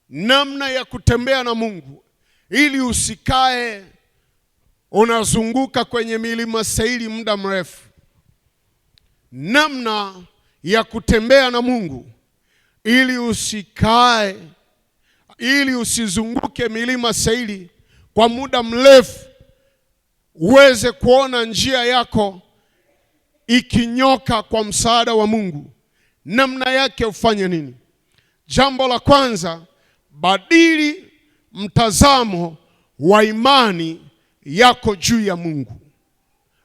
namna ya kutembea na Mungu ili usikae unazunguka kwenye milima Seiri muda mrefu. Namna ya kutembea na Mungu ili usizunguke milima Seiri kwa muda mrefu, uweze kuona njia yako ikinyoka kwa msaada wa Mungu. Namna yake ufanye nini? Jambo la kwanza, badili mtazamo wa imani yako juu ya Mungu.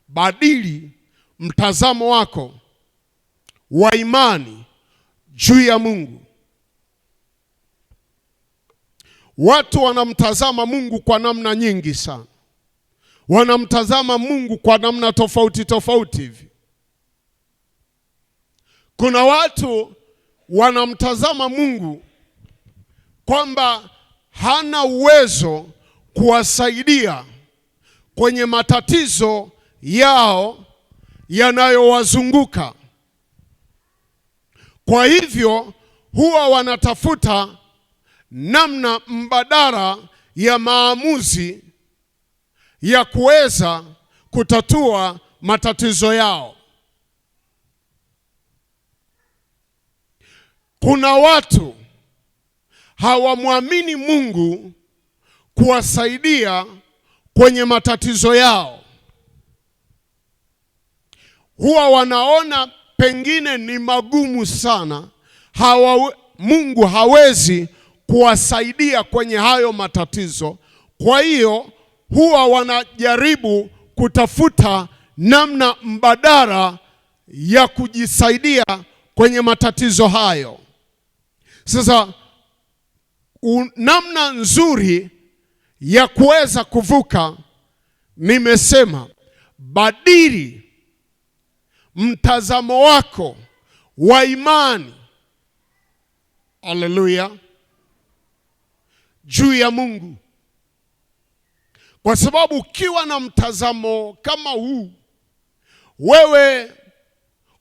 Badili mtazamo wako wa imani juu ya Mungu. Watu wanamtazama Mungu kwa namna nyingi sana. Wanamtazama Mungu kwa namna tofauti tofauti hivi. Kuna watu wanamtazama Mungu kwamba hana uwezo kuwasaidia kwenye matatizo yao yanayowazunguka. Kwa hivyo huwa wanatafuta namna mbadala ya maamuzi ya kuweza kutatua matatizo yao. Kuna watu hawamwamini Mungu kuwasaidia kwenye matatizo yao. Huwa wanaona pengine ni magumu sana, Mungu hawezi kuwasaidia kwenye hayo matatizo. Kwa hiyo huwa wanajaribu kutafuta namna mbadala ya kujisaidia kwenye matatizo hayo. Sasa namna nzuri ya kuweza kuvuka, nimesema badili mtazamo wako wa imani, haleluya, juu ya Mungu. Kwa sababu ukiwa na mtazamo kama huu, wewe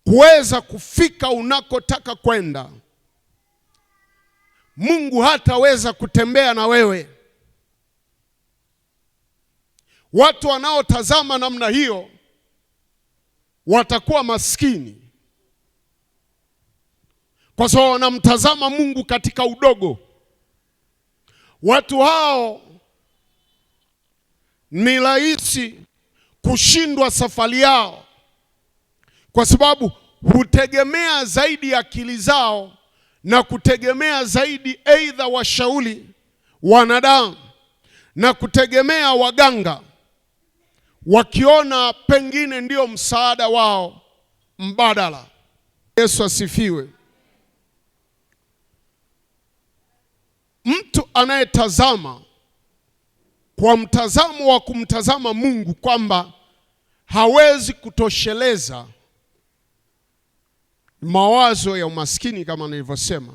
kuweza kufika unakotaka kwenda, Mungu hataweza kutembea na wewe. Watu wanaotazama namna hiyo watakuwa maskini, kwa sababu wanamtazama Mungu katika udogo. Watu hao ni rahisi kushindwa safari yao, kwa sababu hutegemea zaidi akili zao na kutegemea zaidi aidha washauri wanadamu na kutegemea waganga, wakiona pengine ndio msaada wao mbadala. Yesu asifiwe. Mtu anayetazama kwa mtazamo wa kumtazama Mungu kwamba hawezi kutosheleza, mawazo ya umaskini kama nilivyosema,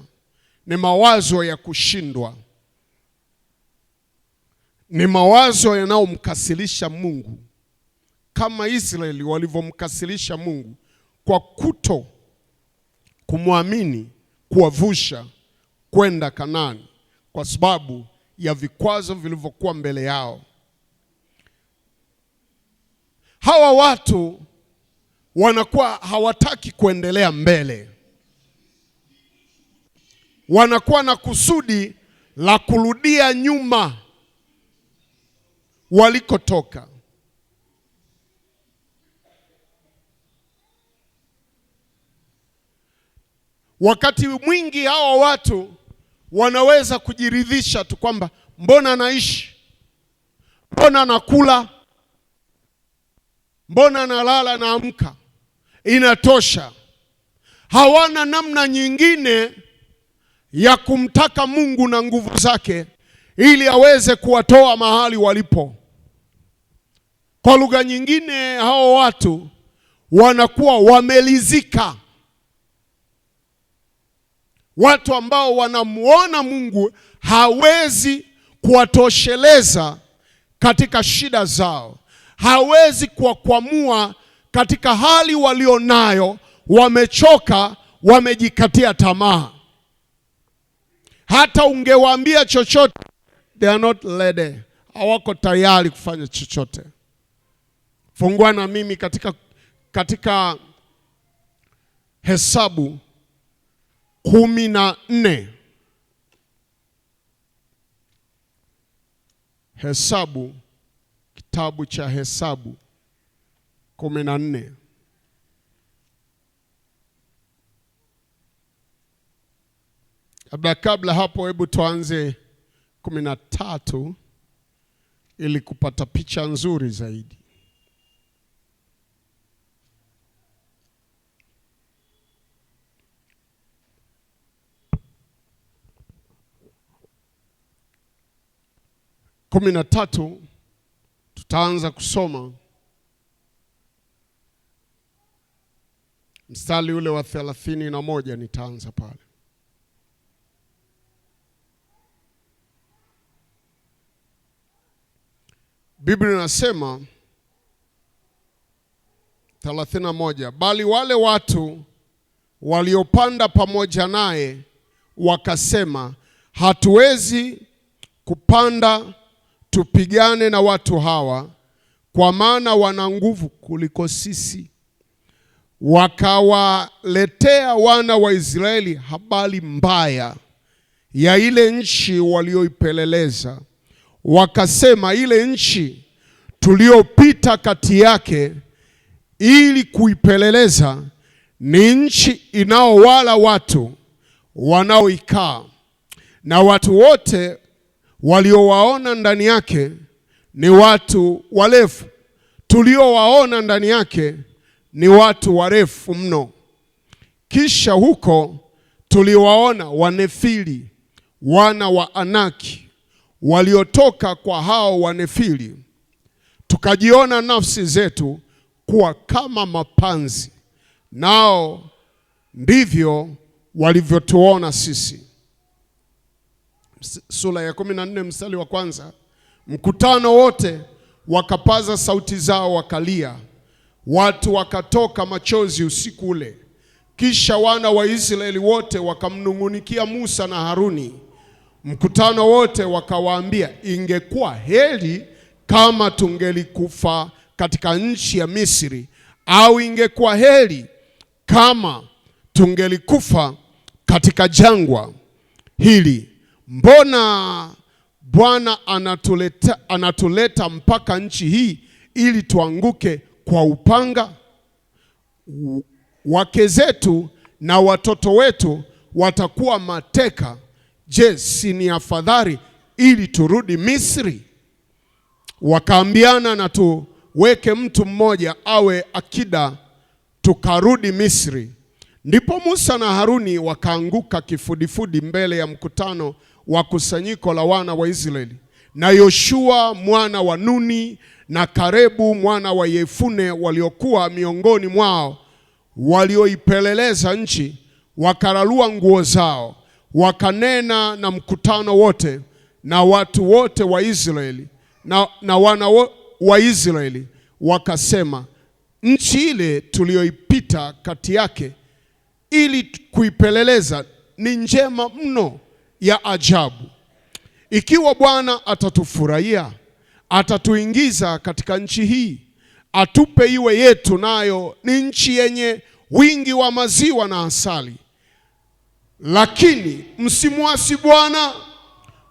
ni mawazo ya kushindwa, ni mawazo yanayomkasirisha Mungu, kama Israeli walivyomkasirisha Mungu kwa kuto kumwamini kuwavusha kwenda Kanaani kwa sababu ya vikwazo vilivyokuwa mbele yao. Hawa watu wanakuwa hawataki kuendelea mbele, wanakuwa na kusudi la kurudia nyuma walikotoka. Wakati mwingi hawa watu wanaweza kujiridhisha tu kwamba mbona naishi, mbona nakula, mbona nalala naamka, inatosha. Hawana namna nyingine ya kumtaka Mungu na nguvu zake ili aweze kuwatoa mahali walipo. Kwa lugha nyingine, hao watu wanakuwa wamelizika. Watu ambao wanamuona Mungu hawezi kuwatosheleza katika shida zao, hawezi kuwakwamua katika hali walionayo, wamechoka, wamejikatia tamaa. Hata ungewaambia chochote, they are not ready. Hawako tayari kufanya chochote. Fungua na mimi katika Hesabu 14. Hesabu, kitabu cha Hesabu 14. Kabla hapo, hebu tuanze 13 ili kupata picha nzuri zaidi. Tutaanza kusoma mstari ule wa 31. Nitaanza pale. Biblia inasema 31, bali wale watu waliopanda pamoja naye wakasema, hatuwezi kupanda tupigane na watu hawa, kwa maana wana nguvu kuliko sisi. Wakawaletea wana wa Israeli habari mbaya ya ile nchi walioipeleleza. Wakasema, ile nchi tuliopita kati yake ili kuipeleleza ni nchi inaowala watu wanaoikaa, na watu wote waliowaona ndani yake ni watu warefu. Tuliowaona ndani yake ni watu warefu mno. Kisha huko tuliwaona Wanefili, wana wa Anaki, waliotoka kwa hao Wanefili. Tukajiona nafsi zetu kuwa kama mapanzi, nao ndivyo walivyotuona sisi. Sura ya 14 mstari wa 1. Mkutano wote wakapaza sauti zao wakalia, watu wakatoka machozi usiku ule. Kisha wana wa Israeli wote wakamnung'unikia Musa na Haruni. Mkutano wote wakawaambia, ingekuwa heri kama tungelikufa katika nchi ya Misri, au ingekuwa heri kama tungelikufa katika jangwa hili. Mbona Bwana anatuleta mpaka nchi hii ili tuanguke kwa upanga? Wake zetu na watoto wetu watakuwa mateka. Je, si ni afadhali ili turudi Misri? Wakaambiana, na tuweke mtu mmoja awe akida tukarudi Misri. Ndipo Musa na Haruni wakaanguka kifudifudi mbele ya mkutano wa kusanyiko la wana wa Israeli, na Yoshua mwana wa Nuni na Karebu mwana wa Yefune waliokuwa miongoni mwao walioipeleleza nchi, wakararua nguo zao, wakanena na mkutano wote na watu wote wa Israeli na wana wa Israeli, wakasema, nchi ile tulioipita kati yake ili kuipeleleza ni njema mno ya ajabu. Ikiwa Bwana atatufurahia, atatuingiza katika nchi hii, atupe iwe yetu, nayo ni nchi yenye wingi wa maziwa na asali. Lakini msimwasi Bwana,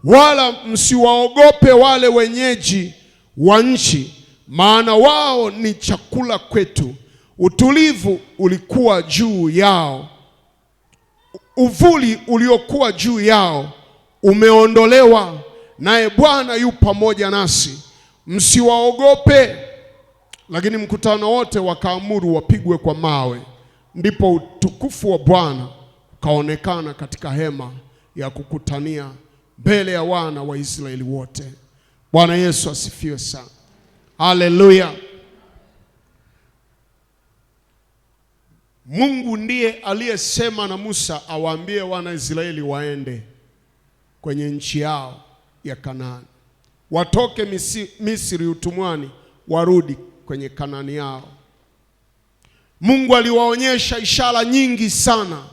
wala msiwaogope wale wenyeji wa nchi, maana wao ni chakula kwetu. Utulivu ulikuwa juu yao, uvuli uliokuwa juu yao umeondolewa, naye Bwana yu pamoja nasi, msiwaogope. Lakini mkutano wote wakaamuru wapigwe kwa mawe. Ndipo utukufu wa Bwana ukaonekana katika hema ya kukutania mbele ya wana wa Israeli wote. Bwana Yesu asifiwe sana. Haleluya. Mungu ndiye aliyesema na Musa awaambie wana Israeli waende kwenye nchi yao ya Kanaani, watoke Misri utumwani, warudi kwenye Kanaani yao. Mungu aliwaonyesha ishara nyingi sana,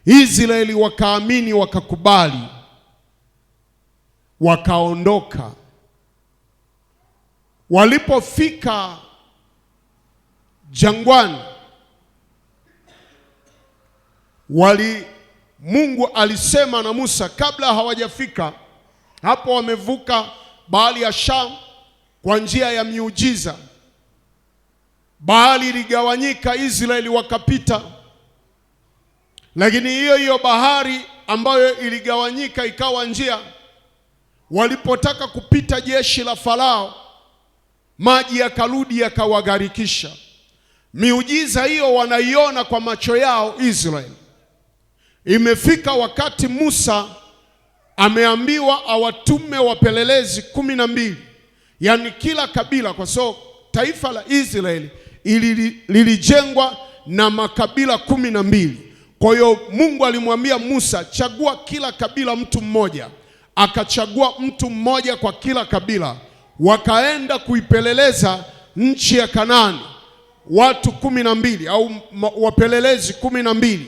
Israeli wakaamini, wakakubali, wakaondoka. Walipofika jangwani, Mungu alisema na Musa kabla hawajafika hapo. Wamevuka bahari ya Shamu kwa njia ya miujiza. Bahari iligawanyika, Israeli wakapita. Lakini hiyo bahari ambayo iligawanyika ikawa njia, walipotaka kupita jeshi la Farao, maji yakarudi yakawagharikisha. Miujiza hiyo wanaiona kwa macho yao Israeli. Imefika wakati Musa ameambiwa awatume wapelelezi 12, yani kila kabila, kwa sababu taifa la Israeli lilijengwa na makabila 12. Kwa hiyo Mungu alimwambia Musa, chagua kila kabila mtu mmoja. Akachagua mtu mmoja kwa kila kabila, wakaenda kuipeleleza nchi ya Kanaani. Watu 12 au wapelelezi 12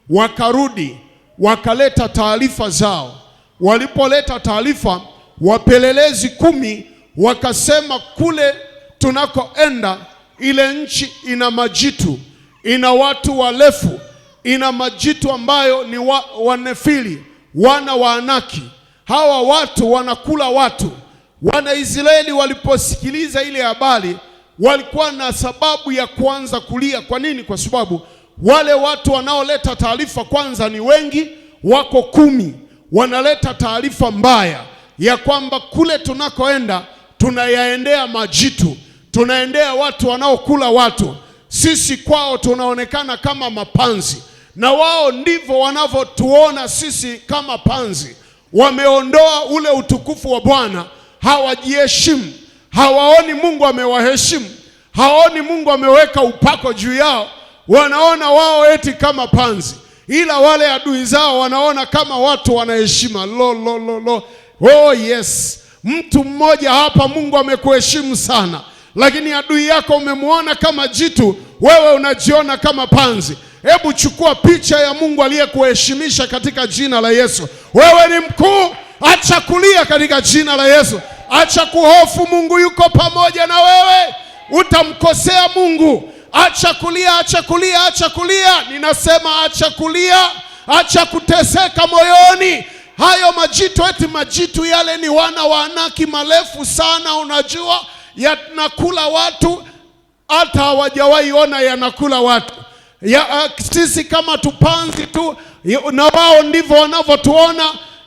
wakarudi, wakaleta taarifa zao. Walipoleta taarifa, wapelelezi 10 wakasema, kule tunakoenda ile nchi ina majitu, ina watu warefu, ina majitu ambayo ni Wanefili, wana wa Anaki. Hawa watu wanakula watu. Wanaisraeli waliposikiliza ile habari, walikuwa na sababu ya kuanza kulia. Kwa nini? Kwa sababu wale watu wanaoleta taarifa kwanza ni wengi, wako 10. Wanaleta taarifa mbaya ya kwamba kule tunakoenda tunayaendea majitu, tunaendea watu wanaokula watu. Sisi kwao tunaonekana kama mapanzi, na wao ndivyo wanavyotuona sisi kama panzi. Wameondoa ule utukufu wa Bwana, hawajiheshimu, hawaoni Mungu amewaheshimu, hawaoni Mungu ameweka upako juu yao. Wanaona wao eti kama panzi, ila wale adui zao wanaona kama watu wanaheshima. Lo. Oh yes, mtu mmoja hapa Mungu amekuheshimu sana, lakini adui yako umemwona kama jitu, wewe unajiona kama panzi. Hebu chukua picha ya Mungu aliyekuheshimisha katika jina la Yesu. Wewe ni mkuu, acha kulia katika jina la Yesu. Acha kuhofu, Mungu yuko pamoja na wewe. Utamkosea Mungu. Acha kulia, acha kulia, acha kulia. Ninasema acha kulia, acha kuteseka moyoni. Hayo majitu, eti majitu yale ni wana wa Anaki marefu sana, unajua yanakula watu, hata hawajawahi ona yanakula watu. Sisi kama tupanzi tu, na wao ndivyo wanavyotuona.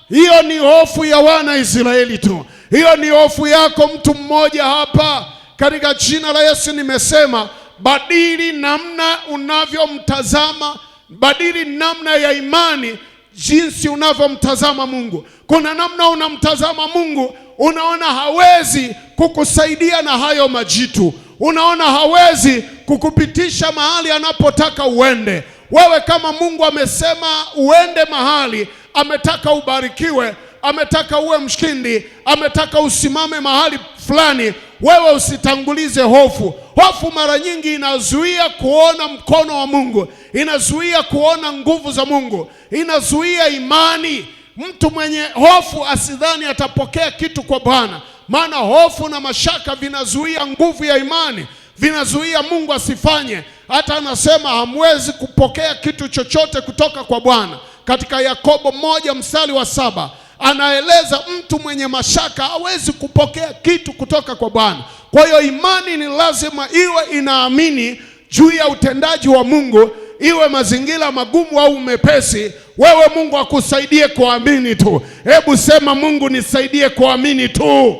Hiyo ni hofu ya wana Israeli tu. Hiyo ni hofu yako mtu mmoja hapa. Katika jina la Yesu nimesema, badili namna unavyomtazama, badili namna ya imani, jinsi unavyomtazama Mungu. Kuna namna unamtazama Mungu, unaona hawezi kukusaidia na hayo majitu. Unaona hawezi kukupitisha mahali anapotaka uende. Wewe kama Mungu amesema uende mahali, ametaka ubarikiwe, ametaka uwe mshindi, ametaka usimame mahali fulani, wewe usitangulize hofu. Hofu mara nyingi inazuia kuona mkono wa Mungu, inazuia kuona nguvu za Mungu, inazuia imani. Mtu mwenye hofu asidhani atapokea kitu kwa Bwana, maana hofu na mashaka vinazuia nguvu ya imani, vinazuia Mungu asifanye. Hata anasema hamwezi kupokea kitu chochote kutoka kwa Bwana. Katika Yakobo 1:7 anaeleza mtu mwenye mashaka hawezi kupokea kitu kutoka kwa Bwana. Kwa hiyo imani ni lazima iwe inaamini juu ya utendaji wa Mungu, iwe mazingira magumu au mepesi. Wewe Mungu akusaidie kuamini tu. Hebu sema, Mungu nisaidie kuamini tu.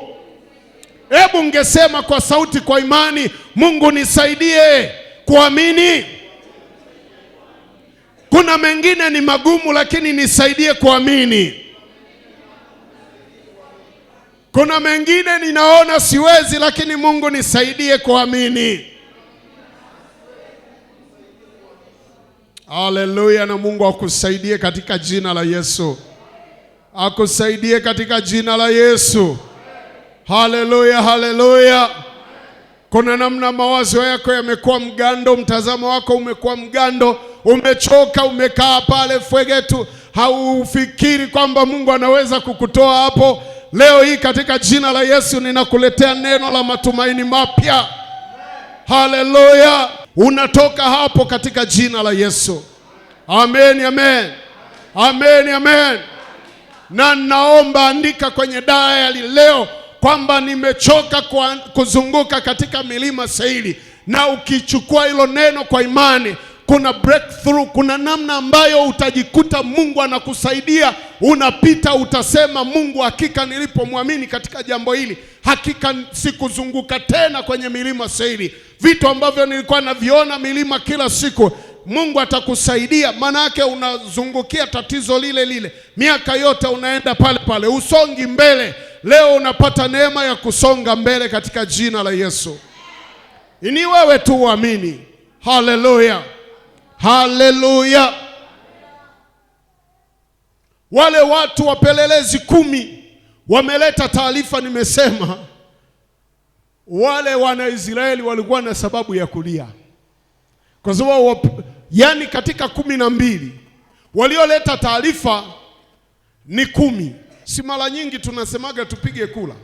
Hebu ungesema kwa sauti, kwa imani, Mungu nisaidie kuamini. Kuna mengine ni magumu, lakini nisaidie kuamini. Kuna mengine ninaona siwezi, lakini Mungu nisaidie kuamini. Haleluya, na Mungu akusaidie katika jina la Yesu. Akusaidie katika jina la Yesu. Haleluya, haleluya. Kuna namna mawazo yako yamekuwa mgando, mtazamo wako umekuwa mgando, umechoka, umekaa pale fwegetu, haufikiri kwamba Mungu anaweza kukutoa hapo. Leo hii katika jina la Yesu ninakuletea neno la matumaini mapya. Haleluya! Unatoka hapo katika jina la Yesu. Amen, amen. Amen, amen. Na naomba andika kwenye diary leo kwamba nimechoka kuzunguka katika milima Seiri. Na ukichukua hilo neno kwa imani, kuna breakthrough, kuna namna ambayo utajikuta Mungu anakusaidia. Unapita utasema, Mungu, hakika nilipomwamini katika jambo hili, hakika sikuzunguka tena kwenye milima Seiri. Vitu ambavyo nilikuwa naviona milima kila siku, Mungu atakusaidia. Maana yake unazungukia tatizo lile lile, miaka yote unaenda pale pale, usongi mbele. Leo unapata neema ya kusonga mbele katika jina la Yesu. Ni wewe tu uamini. Haleluya, haleluya. Wale watu wapelelezi 10 wameleta taarifa. Nimesema wale Wanaisraeli walikuwa na sababu ya kulia, kwa sababu yani katika 12 walioleta taarifa ni 10. Si mara nyingi tunasemaga tupige kula,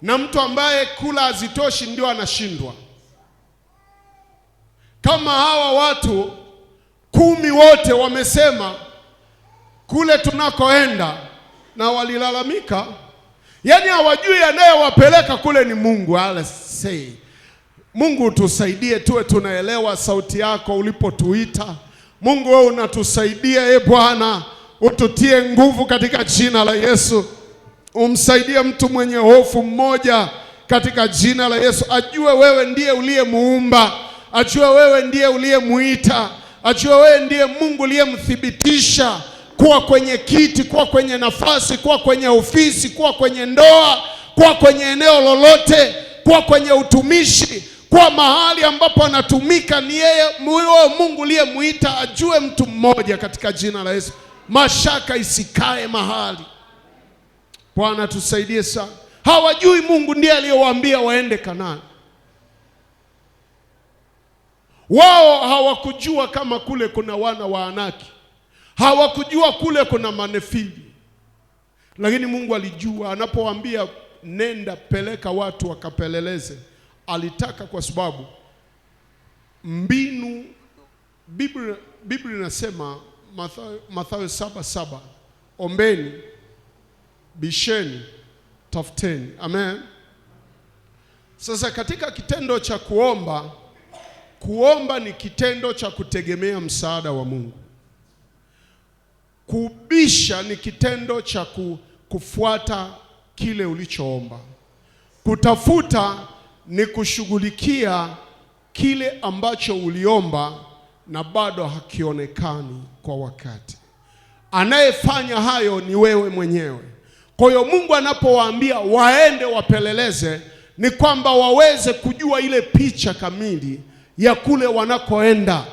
na mtu ambaye kula hazitoshi ndio anashindwa. Kama hawa watu 10 wote wamesema kule tunakoenda, na walilalamika, yani hawajui anayewapeleka kule ni Mungu. Say, Mungu tusaidie tuwe tunaelewa sauti yako ulipotuita. Mungu wewe unatusaidia, Bwana, ututie nguvu katika jina la Yesu. Umsaidie mtu mwenye hofu mmoja katika jina la Yesu, ajue wewe ndiye uliyemuumba, ajue wewe ndiye uliyemuita, ajue wewe ndiye Mungu uliyemthibitisha kuwa kwenye kiti, kuwa kwenye nafasi, kuwa kwenye ofisi, kuwa kwenye ndoa, kuwa kwenye eneo lolote, kuwa kwenye utumishi, kwa mahali ambapo anatumika. Ni yeye Mungu uliyemuita. Ajue mtu mmoja katika jina la Yesu, mashaka isikae mahali. Bwana tusaidie sana. Hawajui Mungu ndiye aliyowaambia waende Kanaani. Wao hawakujua kama kule kuna wana wa Anaki, hawakujua kule kuna manefili, lakini Mungu alijua. Anapowaambia nenda peleka watu wakapeleleze, alitaka, kwa sababu mbinu, Biblia inasema Mathayo 7:7, ombeni, bisheni, tafuteni. Amen. Sasa katika kitendo cha kuomba ni kitendo cha kutegemea msaada wa Mungu. Kubisha ni kitendo cha kufuata kile ulichoomba. Kutafuta ni kushughulikia kile ambacho uliomba na bado hakionekani kwa wakati. Anayefanya hayo ni wewe mwenyewe. Kwa hiyo Mungu anapowaambia waende wapeleleze, ni kwamba waweze kujua ile picha kamili ya kule wanakoenda,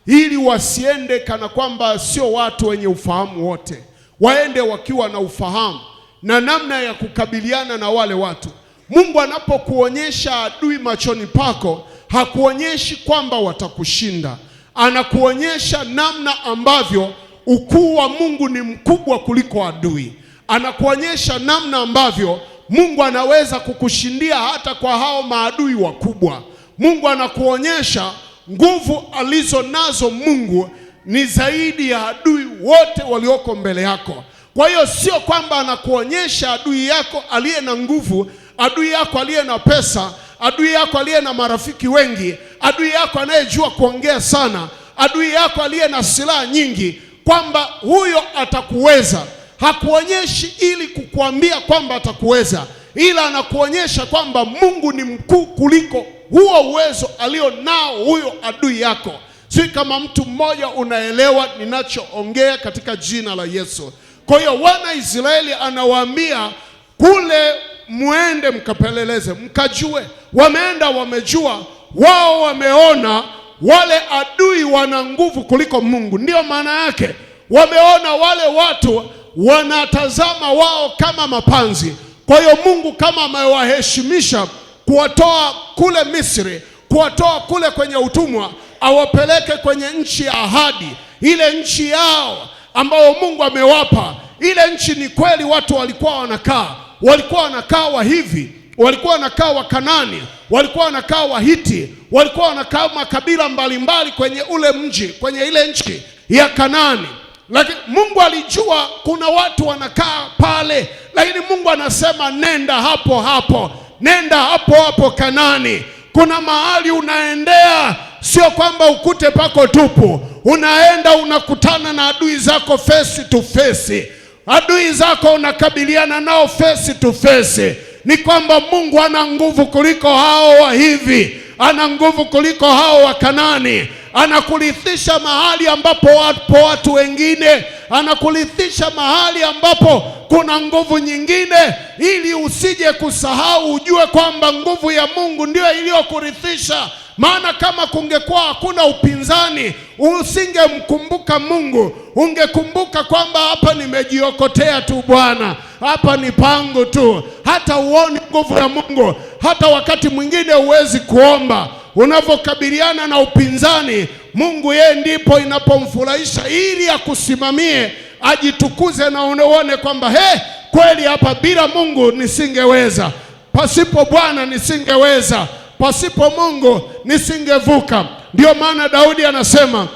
ili wasiende kana kwamba sio watu wenye ufahamu wote. Waende wakiwa na ufahamu na namna ya kukabiliana na wale watu. Mungu anapokuonyesha adui machoni pako, hakuonyeshi kwamba watakushinda. Anakuonyesha namna ambavyo ukuu wa Mungu ni mkubwa kuliko adui. Anakuonyesha namna ambavyo Mungu anaweza kukushindia hata kwa hao maadui wakubwa. Mungu anakuonyesha nguvu alizo nazo Mungu ni zaidi ya adui wote walioko mbele yako. Kwa hiyo sio kwamba anakuonyesha adui yako aliye na nguvu, adui yako aliye na pesa, adui yako aliye na marafiki wengi, adui yako anayejua kuongea sana, adui yako aliye na silaha nyingi, kwamba huyo atakuweza. Hakuonyeshi ili kukuambia kwamba atakuweza, ila anakuonyesha kwamba Mungu ni mkuu kuliko huo uwezo alio nao huyo adui yako. Si kama mtu mmoja unaelewa ninachoongea katika jina la Yesu. Kwa hiyo wana Israeli anawaambia kule muende mkapeleleze, mkajue. Wameenda wamejua, wao wameona wale adui wana nguvu kuliko Mungu. Ndio maana yake wameona wale watu wanatazama wao kama mapanzi. Kwa hiyo Mungu kama amewaheshimisha kuwatoa kule Misri, kuwatoa kule kwenye utumwa, awapeleke kwenye nchi ya ahadi, ile nchi yao ambayo Mungu amewapa. Ile nchi ni kweli watu walikuwa wanakaa Wahivi, walikuwa wanakaa Wakanani, walikuwa wanakaa Wahiti, walikuwa wanakaa makabila mbalimbali kwenye ule mji, kwenye ile nchi ya Kanaani. Lakini Mungu alijua kuna watu wanakaa pale, lakini Mungu anasema nenda hapo hapo, nenda hapo hapo Kanaani. Kuna mahali unaendea, sio kwamba ukute pako tupu. Unaenda unakutana na adui zako face to face. Adui zako unakabiliana nao face to face. Ni kwamba Mungu ana nguvu kuliko hao Wahivi, ana nguvu kuliko hao Wakanani. Anakurithisha mahali ambapo wapo watu wengine, anakurithisha mahali ambapo kuna nguvu nyingine, ili usije kusahau, ujue kwamba nguvu ya Mungu ndio iliyokurithisha. Maana kama kungekuwa hakuna upinzani, usingemkumbuka Mungu. Ungekumbuka kwamba hapa nimejiokotea tu Bwana, hapa ni pangu tu. Hata uoni nguvu ya Mungu. Hata wakati mwingine huwezi kuomba. Unapokabiliana na upinzani, Mungu yeye ndipo inapomfurahisha, ili akusimamie, ajitukuze na uone kwamba kweli hapa bila Mungu nisingeweza. Pasipo Bwana nisingeweza. Pasipo Mungu nisingevuka. Ndio maana Daudi anasema,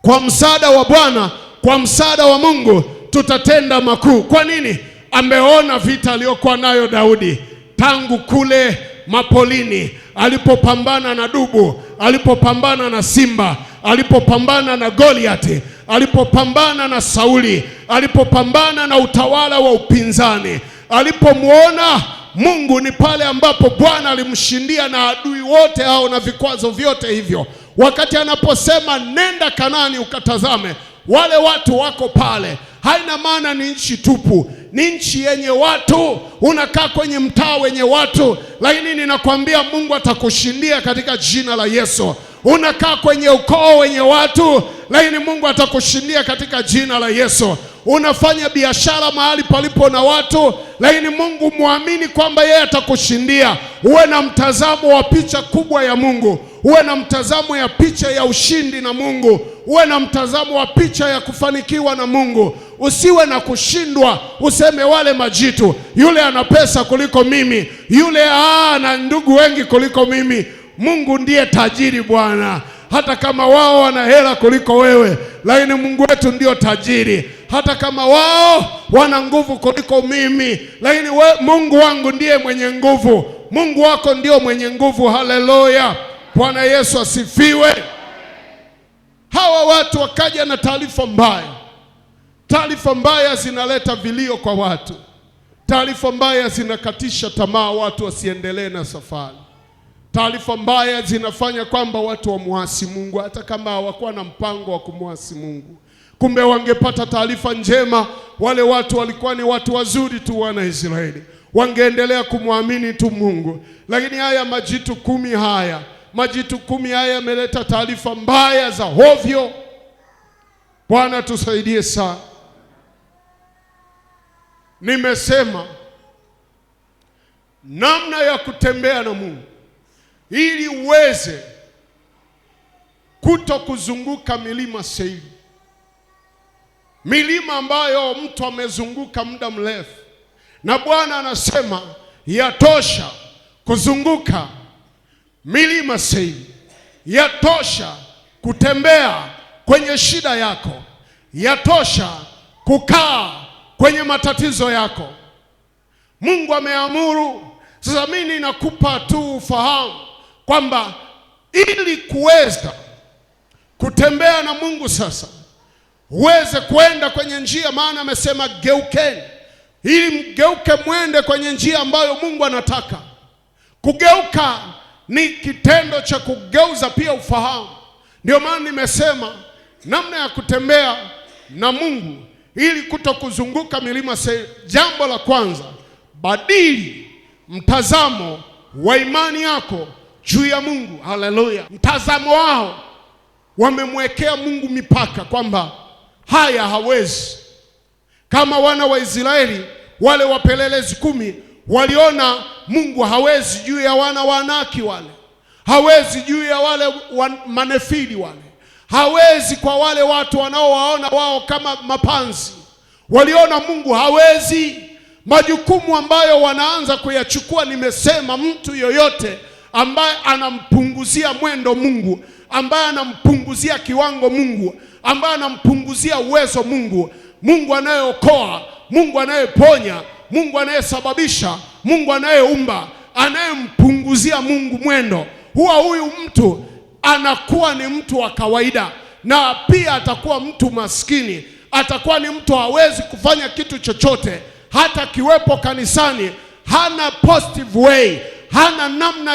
kwa msaada wa Bwana, kwa msaada wa Mungu tutatenda makuu. Kwa nini? Ameona vita aliyokuwa nayo Daudi tangu kule mapolini, alipopambana na dubu, alipopambana na simba, alipopambana na Goliati, alipopambana na Sauli, alipopambana na utawala wa upinzani. Alipomwona Mungu, ni pale ambapo Bwana alimshindia na adui wote hao na vikwazo vyote hivyo. Wakati anaposema nenda Kanaani ukatazame, wale watu wako pale. Haina maana ni nchi tupu, ni nchi yenye watu. Unakaa kwenye mtaa wenye watu, lakini ninakwambia Mungu atakushindia katika jina la Yesu. Unakaa kwenye ukoo wenye watu, lakini Mungu atakushindia katika jina la Yesu. Unafanya biashara mahali palipo na watu, lakini Mungu muamini kwamba yeye atakushindia. Uwe na mtazamo wa picha kubwa ya Mungu. Uwe na mtazamo ya picha ya ushindi na Mungu. Uwe na mtazamo wa picha ya kufanikiwa na Mungu. Usiwe na kushindwa, useme wale majitu, yule ana pesa kuliko mimi, yule ana ndugu wengi kuliko mimi. Mungu ndiye tajiri Bwana. Hata kama wao wana hela kuliko wewe, lakini Mungu wetu ndio tajiri. Hata kama wao wana nguvu kuliko mimi, lakini Mungu wangu ndiye mwenye nguvu. Mungu wako ndio mwenye nguvu. Haleluya. Bwana Yesu asifiwe. Hawa watu wakaja na taarifa mbaya. Taarifa mbaya zinaleta vilio kwa watu. Taarifa mbaya zinakatisha tamaa watu wasiendelee na safari. Taarifa mbaya zinafanya kwamba watu wamuasi Mungu hata kama hawakuwa na mpango wa kumuasi Mungu. Kumbe wangepata taarifa njema, wale watu walikuwa ni watu wazuri tu, wana Israeli, wangeendelea kumwamini tu Mungu. Lakini haya majitu kumi haya yameleta taarifa mbaya za hovyo. Bwana tusaidie sana. Nimesema namna ya kutembea na Mungu ili uweze kuto kuzunguka milima Seiri, milima ambayo mtu amezunguka muda mrefu, na Bwana anasema yatosha kuzunguka milima Seiri, yatosha kutembea kwenye shida yako, yatosha kukaa kwenye matatizo yako. Mungu ameamuru. Sasa mimi nakupa tu ufahamu kwamba ili kuweza kutembea na Mungu sasa, uweze kwenda kwenye njia, maana amesema geukeni, ili mgeuke mwende kwenye njia ambayo Mungu anataka. Kugeuka ni kitendo cha kugeuza pia ufahamu. Ndio maana nimesema namna ya kutembea na Mungu ili kutokuzunguka milima Seiri. Jambo la kwanza, badili mtazamo wa imani yako juu ya Mungu. Haleluya. Mtazamo wao, wamemwekea Mungu mipaka kwamba haya hawezi. Kama wana wa Israeli wale wapelelezi 10 waliona Mungu hawezi juu ya wana wa Anaki wale. hawezi juu ya wale manefili wale, hawezi kwa wale watu wanaowaona wao kama mapanzi, waliona Mungu hawezi. Majukumu ambayo wanaanza kuyachukua, nimesema mtu yoyote ambaye anampunguzia mwendo Mungu, ambaye anampunguzia kiwango Mungu, ambaye anampunguzia uwezo Mungu, Mungu anayeokoa, Mungu anayeponya, Mungu anayesababisha, Mungu anayeumba, anayempunguzia Mungu mwendo, huyu mtu anakuwa ni mtu wa kawaida, na pia atakuwa mtu maskini, atakuwa ni mtu hawezi kufanya kitu chochote, hata kiwepo kanisani hana positive way, hana namna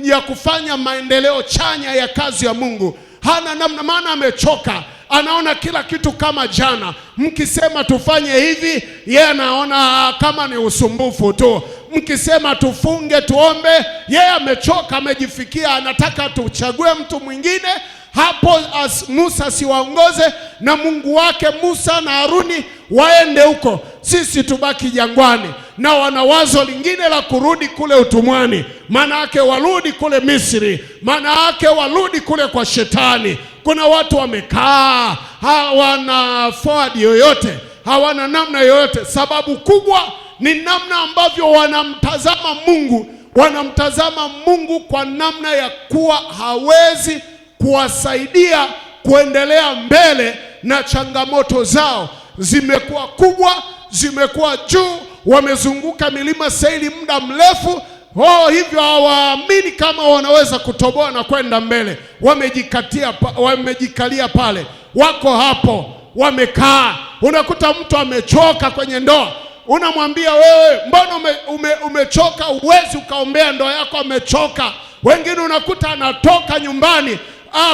ya kufanya maendeleo chanya ya kazi ya Mungu, hana namna, maana amechoka. Anaona kila kitu kama jana. Mkisema tufanye hivi, yeye anaona kama ni usumbufu tu. Mkisema tufunge tuombe, yeye amechoka, amejifikia, anataka tuchague mtu mwingine. Hapo Musa siwaongoze na Mungu wake Musa na Haruni waende huko, sisi tubaki jangwani. Na wana wazo lingine la kurudi kule utumwani, maana yake warudi kule Misri, maana yake warudi kule kwa shetani. Kuna watu wamekaa hawana forward yoyote, hawana namna yoyote. Sababu kubwa ni namna ambavyo wanamtazama Mungu. Wanamtazama Mungu kwa namna ya kuwa hawezi kuwasaidia kuendelea mbele, na changamoto zao zimekuwa kubwa, zimekuwa juu. Wamezunguka milima Seiri muda mrefu, hivyo hawaamini kama wanaweza kutoboa na kwenda mbele. Wamejikalia pale, wako hapo wamekaa. Unakuta mtu amechoka kwenye ndoa, unamwambia wewe, mbona umechoka? Uwezi ukaombea ndoa yako, amechoka. Wengine unakuta anatoka nyumbani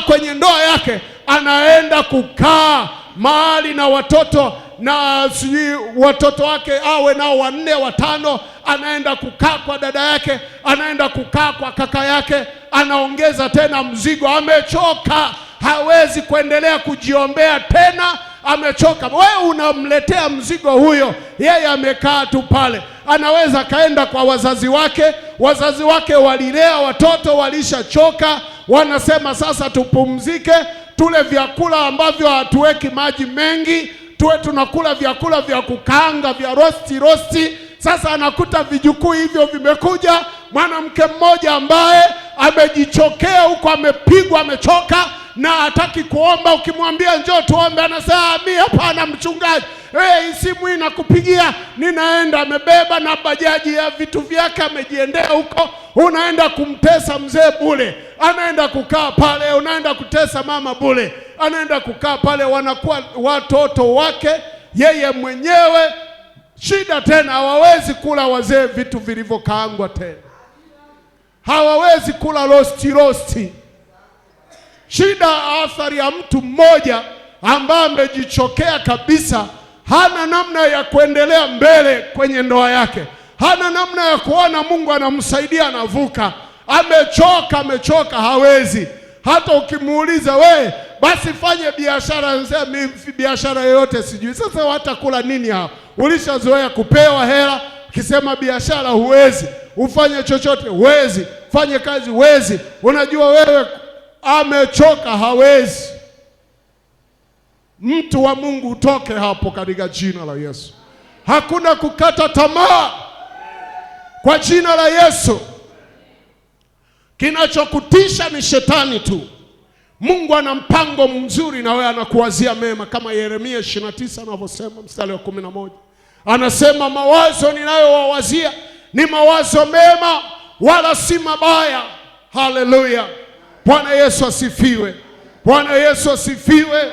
kwenye ndoa yake, anaenda kukaa mahali na watoto, na sijui watoto wake awe nao 4 5, anaenda kukaa kwa dada yake, anaenda kukaa kwa kaka yake, anaongeza tena mzigo. Amechoka, hawezi kuendelea kujiombea tena, amechoka. Wewe unamletea mzigo huyo, yeye amekaa tu pale. Anaweza kaenda kwa wazazi wake walilea watoto, walishachoka, wanasema sasa tupumzike, tule vyakula ambavyo hatuweki maji mengi, tuwe tunakula vyakula vya kukaanga, vya rosti. Sasa anakuta vijukuu hivyo vimekuja. Mwanamke mmoja ambaye amejichokea huko, amepigwa, amechoka na hataki kuomba. Ukimwambia njoo tuombe, anasema mimi hapana mchungaji, simu inakupigia, ninaenda. Amebeba na bajaji ya vitu vyake, amejiendea huko. Unaenda kumtesa mzee bure, anaenda kukaa pale. Unaenda kutesa mama bure, anaenda kukaa pale. Wanakuwa watoto wake yeye mwenyewe. Shida tena, hawawezi kula wazee vitu vilivyokaangwa tena, hawawezi kula rosti. Shida, athari ya mtu mmoja ambaye amejichokea kabisa, hana namna ya kuendelea mbele kwenye ndoa yake, hana namna ya kuona Mungu anamsaidia, anavuka. Amechoka, hawezi. Hata ukimuuliza we basi fanye biashara, anasema mimi biashara yoyote sijui. Sasa watakula nini hao? Ulishazoea kupewa hela, kisema biashara huwezi, ufanye chochote huwezi, fanye kazi huwezi. Unajua wewe amechoka, hawezi. Mtu wa Mungu utoke hapo katika jina la Yesu. Hakuna kukata tamaa kwa jina la Yesu. Kinachokutisha ni shetani tu. Mungu ana mpango mzuri na wewe, anakuwazia mema, kama Yeremia 29 anavyosema mstari wa 11. Anasema mawazo ninayowawazia ni mawazo mema, wala si mabaya. Haleluya. Bwana Yesu asifiwe. Bwana Yesu asifiwe.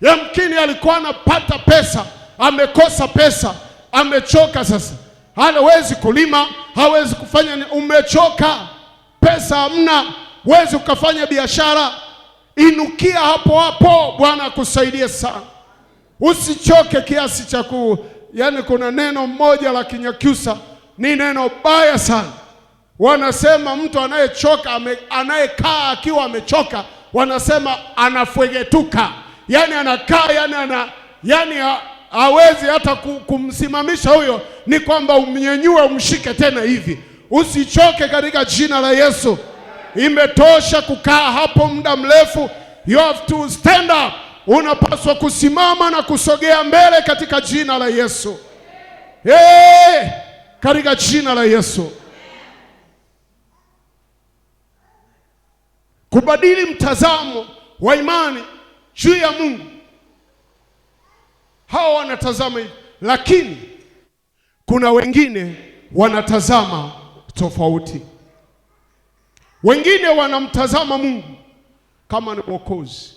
Yamkini alikuwa anapata pesa, amekosa pesa, amechoka sasa. Hawezi kulima, hawezi kufanya, umechoka. Pesa hamna, huwezi ukafanya biashara. Inukia hapo. Bwana akusaidie sana. Usichoke kiasi cha kuna neno moja la Kinyakyusa, ni neno baya sana. Wanasema mtu anayechoka, anayekaa akiwa amechoka, wanasema anafwegetuka. Anakaa, hawezi hata kumsimamisha huyo, ni kwamba umnyenyue, umshike tena hivi. Usichoke katika jina la Yesu. Imetosha kukaa hapo muda mrefu. You have to stand up. Unapaswa kusimama na kusogea mbele katika jina la Yesu. Katika jina la Yesu. Kubadili mtazamo wa imani juu ya Mungu. Hao wanatazama hivi, lakini kuna wengine wanatazama tofauti. Wengine wanamtazama Mungu kama ni Mwokozi,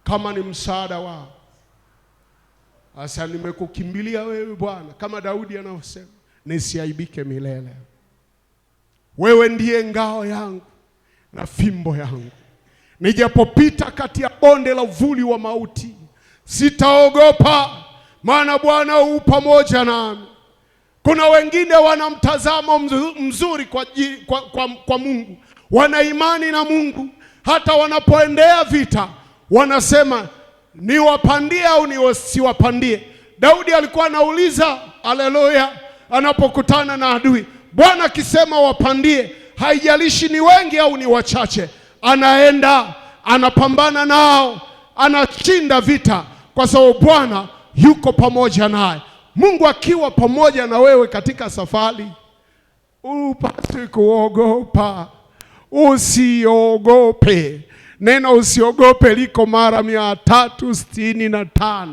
kama ni msaada wao. Asa, nimekukimbilia wewe Bwana, kama Daudi anavyosema, nisiaibike milele. Wewe ndiye ngao yangu na fimbo yangu. Nijapopita kati ya bonde la uvuli wa mauti, sitaogopa, maana Bwana u pamoja nami. Kuna wengine wanamtazamo mzuri kwa Mungu. Wana imani na Mungu. Hata wanapoendea vita, wanasema niwapandie au nisiwapandie. Daudi alikuwa anauliza, haleluya, anapokutana na adui. Bwana akisema wapandie, haijalishi ni wengi au ni wachache, anaenda, anapambana nao, anashinda vita, kwa sababu Bwana yuko pamoja naye. Mungu akiwa pamoja na wewe katika safari, upaswi kuogopa. Usiogope. Neno usiogope liko mara 365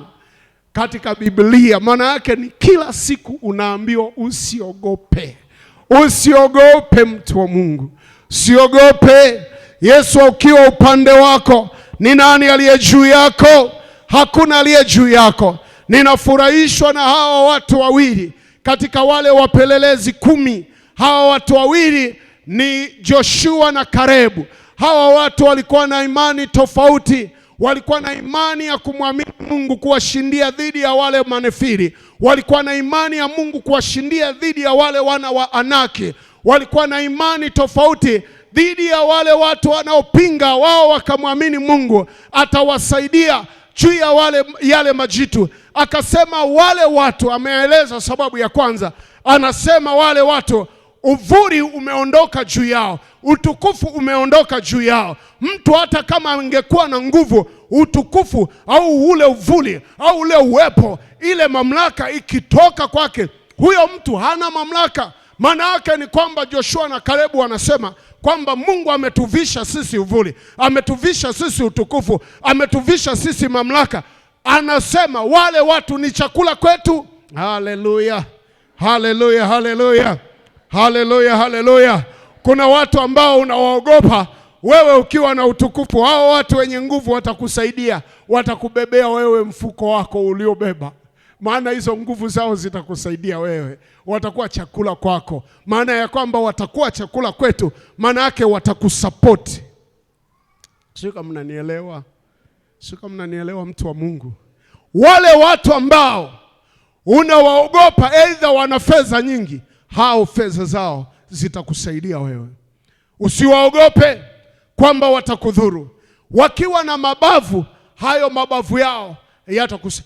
katika Biblia. Maana yake ni kila siku unaambiwa usiogope. Usiogope, mtu wa Mungu. Usiogope. Yesu ukiwa upande wako, ni nani aliye juu yako? Hakuna aliye juu yako. Ninafurahishwa na hawa watu wawili katika wale wapelelezi 10. Hawa watu wawili ni Joshua na Kalebu. Hawa watu walikuwa na imani tofauti. Walikuwa na imani ya kumwamini Mungu kuwashindia dhidi ya wale manefiri. Walikuwa na imani ya Mungu kuwashindia dhidi ya wale wana wa Anaki. Walikuwa na imani tofauti dhidi ya wale watu wanaopinga. Wao wakamwamini Mungu atawasaidia juu ya yale majitu. Akasema wale watu, ameeleza sababu ya kwanza. Anasema wale watu, uvuli umeondoka juu yao, utukufu umeondoka juu yao. Mtu hata kama angekuwa na nguvu, utukufu au ule uvuli au ule uwepo, ile mamlaka ikitoka kwake, huyo mtu hana mamlaka. Maana yake ni kwamba Joshua na Kalebu wanasema kwamba Mungu ametuvisha sisi uvuli, ametuvisha sisi utukufu, ametuvisha sisi mamlaka. Anasema wale watu ni chakula kwetu. Haleluya, haleluya, haleluya, haleluya, haleluya. Kuna watu ambao unawaogopa wewe ukiwa na utukufu. Hao watu wenye nguvu watakusaidia, watakubebea wewe mfuko wako uliobeba. Maana hizo nguvu zao zitakusaidia wewe, watakuwa chakula kwako. Maana ya kwamba watakuwa chakula kwetu, maana yake watakusupport. Sio kama mnanielewa? Sio kama mnanielewa, mtu wa Mungu? Wale watu ambao unawaogopa, aidha wana fedha nyingi, hao fedha zao zitakusaidia wewe. Usiwaogope kwamba watakudhuru. Wakiwa na mabavu, hayo mabavu yao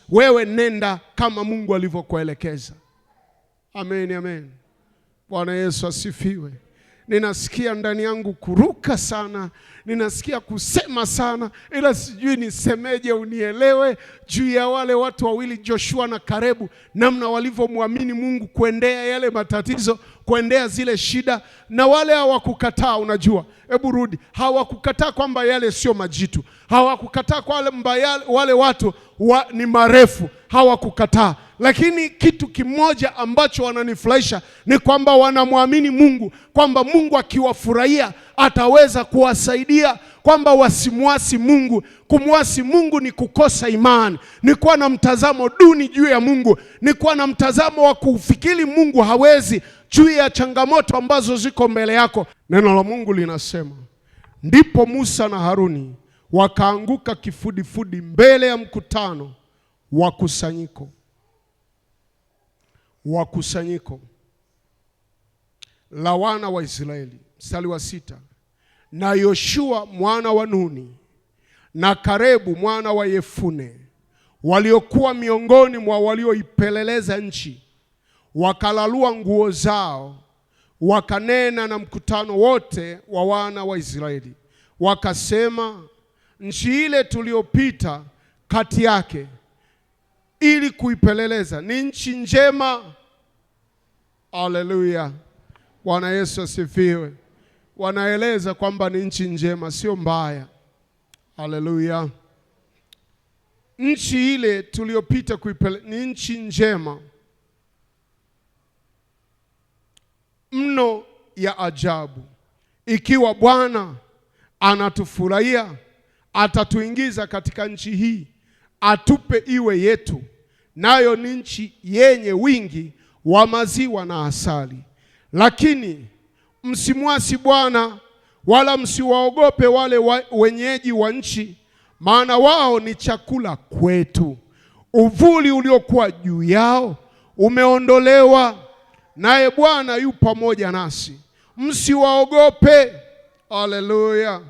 wewe nenda kama Mungu alivyokuelekeza. Amen, amen. Bwana Yesu asifiwe. Ninasikia ndani yangu kuruka sana, ninasikia kusema sana, ila sijui nisemeje unielewe juu ya wale watu wawili Joshua na Kalebu, namna walivyomwamini Mungu kuendea yale matatizo, kuendea zile shida. Na wale hawakukataa. Unajua, hebu rudi, hawakukataa kwamba yale sio majitu, hawakukataa kwamba wale watu ni marefu, hawakukataa. Lakini kitu kimoja ambacho wananifurahisha ni kwamba wanamwamini Mungu, kwamba Mungu akiwafurahia ataweza kuwasaidia, kwamba wasimwasi Mungu. Kumwasi Mungu ni kukosa imani, ni kuwa na mtazamo duni juu ya Mungu, ni kuwa na mtazamo wa kufikiri Mungu hawezi juu ya changamoto ambazo ziko mbele yako. Neno la Mungu linasema, ndipo Musa na Haruni wakaanguka kifudifudi mbele ya mkutano wa kusanyiko la wana wa Israeli. Mstari wa 6. Na Yoshua mwana wa Nuni na Kalebu mwana wa Yefune, waliokuwa miongoni mwa walioipeleleza nchi, wakalalua nguo zao, wakanena na mkutano wote wa wana wa Israeli, wakasema, nchi ile tuliyopita kati yake ili kuipeleleza ni nchi njema. Haleluya, Bwana Yesu asifiwe. Wanaeleza kwamba ni nchi njema, sio mbaya. Haleluya. Nchi ile tuliyopita kuipeleleza ni nchi njema mno ya ajabu. Ikiwa Bwana anatufurahia, atatuingiza katika nchi hii, atupe iwe yetu, nayo ni nchi yenye wingi wa maziwa na asali. Lakini msimwasi Bwana, wala msiwaogope wale wenyeji wa nchi, maana wao ni chakula kwetu. Uvuli uliokuwa juu yao umeondolewa, naye Bwana yu pamoja nasi. Msiwaogope. Haleluya,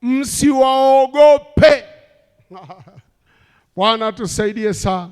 msiwaogope. Bwana tusaidie sana.